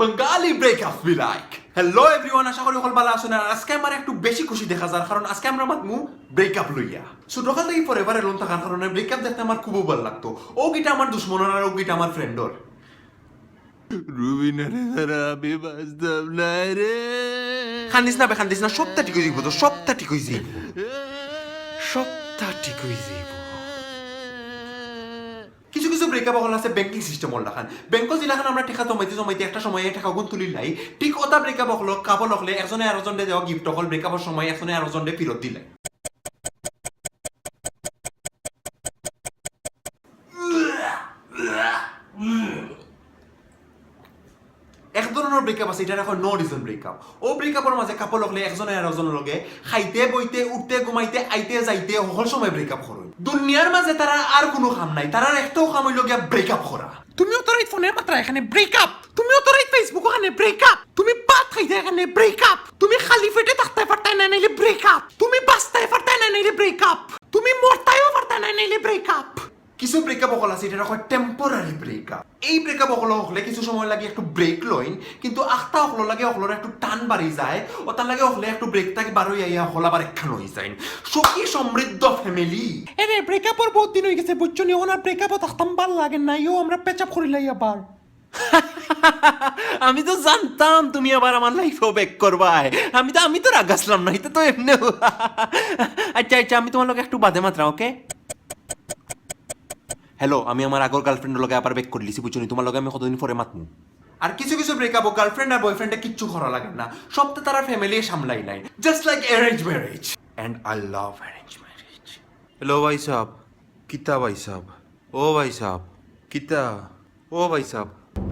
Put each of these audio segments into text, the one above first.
Bengali breakups be like. Hello everyone, আশা করি সকল ভালো আছেন। আর আজকে আমার একটু বেশি খুশি দেখা যায় কারণ আজকে আমরা মাতমু ব্রেকআপ লইয়া। সো সকাল থেকে ফরএভার এলোন থাকার কারণে ব্রেকআপ দেখতে আমার খুব ভালো লাগতো। ও গিটা আমার দুশমন আর ও গিটা আমার ফ্রেন্ডর। রুবিনারে ছাড়া আমি বাঁচতাম না রে। খান্দিস না সবটা ঠিক হয়ে যাইব তো, সবটা ঠিক হয়ে যাইব, সবটা ঠিক হয়ে যাইব। কিছু কিছু ব্রেকআপ হল আছে ব্যাংকিং সিস্টেম হল লাখান ব্যাংক জিলাখান আমরা টাকা জমাইতে একটা সময়ে টাকা গুণ তুলি লাই ঠিক ওটা ব্রেকআপ হল কাবল হলে একজনে আরেকজনে দেওয়া গিফট হল ব্রেকআপের সময় একজনে আরেকজনে ফেরত দিলে। এক ধরনের ব্রেকআপ আছে এটা এখন নো রিজন ব্রেকআপ। ও ব্রেকআপের মাঝে কাপল হলে একজনে আরেকজনের লগে খাইতে বইতে উঠতে ঘুমাইতে আইতে যাইতে সকল সময় ব্রেকআপ করো। দুনিয়ার মাঝে তারা আর কোনো কাম নাই, তারা একটাও কাম হইল গিয়া ব্রেকআপ করা। তুমিও তোর এই ফোনের মাত্রা এখানে ব্রেকআপ, তুমিও তোর এই ফেসবুক ওখানে ব্রেকআপ, তুমি ভাত খাইতে এখানে ব্রেকআপ, তুমি খালি পেটে থাকতে পারতাই না নাইলে ব্রেকআপ, তুমি বাঁচতে পারতাই না নাইলে ব্রেকআপ, তুমি মরতাইও পারতাই না নাইলে ব্রেকআপ। কিছু ব্রেকআপ হল আছে এটা হয় টেম্পোরারি ব্রেকআপ। এই ব্রেকআপ হলে কিছু সময় লাগে একটু ব্রেক লইন, কিন্তু আখটা হলো লাগে হলোর একটু টান বাড়ি যায় ও তার লাগে হলে একটু ব্রেক তাকে বারোই আইয়া হল আবার একখান হয়ে যায়। সুখী সমৃদ্ধ ফ্যামিলি। এরে ব্রেকআপর বহুত দিন হয়ে গেছে বুঝছো নি, ওনার ব্রেকআপও থাকতাম ভাল লাগে না, ইও আমরা পেচাপ করিলাই আবার। আমি তো জানতাম তুমি আবার আমার লাইফেও ব্যাক করবাই। আমি তো রাগাসলাম না, এটা তো এমনি। আচ্ছা আমি তোমার লোক একটু বাদে মাত্রা, ওকে? হ্যালো, আমি আমার আগর গার্লফ্রেন্ডের লগে আবার ব্যাক করে লিছি বুঝছো নি, তোমার লগে আমি কতদিন পরে মাতমু। আর কিছু কিছু ব্রেকআপ গার্লফ্রেন্ড আর বয়ফ্রেন্ডে কিচ্ছু করা লাগে না, সব তো তারা ফ্যামিলি সামলাই নাই, just like arrange marriage. And I love arrange marriage. Hello भाई साहब, किता भाई साहब, ओ भाई साहब, किता, ओ भाई साहब।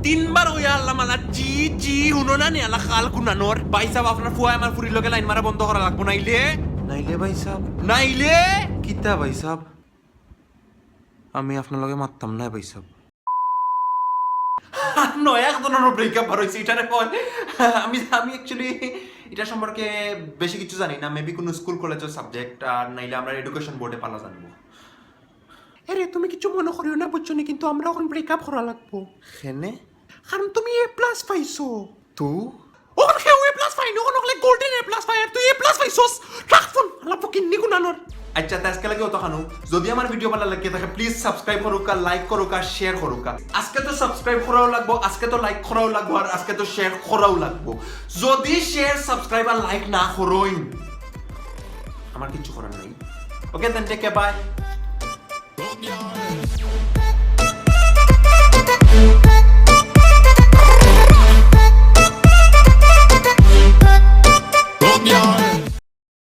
তিনবার হইয়া আল্লাহ মালা জি হুনো না নি আল্লাহ খাল গুনানোর ভাই সাহেব আপনার ফুয়া আমার ফুরির লগে লাইন মারা বন্ধ করা লাগবো নাইলে নাইলে ভাই সাহেব, নাইলে কিতা ভাই সাহেব, আমি আপনার লগে মারতাম না ভাই সাহেব। নয় এক ধরনের ব্রেকআপ বার হয়েছে এটার পর। আমি অ্যাকচুয়ালি এটা সম্পর্কে বেশি কিছু জানি না, মেবি কোনো স্কুল কলেজের সাবজেক্ট আর নাইলে আমরা এডুকেশন বোর্ডে পালা জানবো। এরে তুমি কিছু মনে করিও না বুঝছো নি, কিন্তু আমরা এখন ব্রেকআপ করা লাগবো হেনে কারণ তুমি এ প্লাস পাইছো। তু ওখানে কেউ এ প্লাস পাইনি, ওখানে হলে গোল্ডেন এ প্লাস পাই আর তুই এ প্লাস পাইছোস। রাখ ফোন, আল্লাহ কিন্নি গুনানোর। আচ্ছা আজকে লাগে অত খানো, যদি আমার ভিডিও ভালো লাগে থাকে প্লিজ সাবস্ক্রাইব করুক আর লাইক করুক আর শেয়ার করুক। আজকে তো সাবস্ক্রাইব করাও লাগবো, আজকে তো লাইক করাও লাগবো আর আজকে তো শেয়ার করাও লাগবো। যদি শেয়ার সাবস্ক্রাইব আর লাইক না করোই আমার কিছু করার নাই। ওকে দেন টেক কেয়ার, বাই।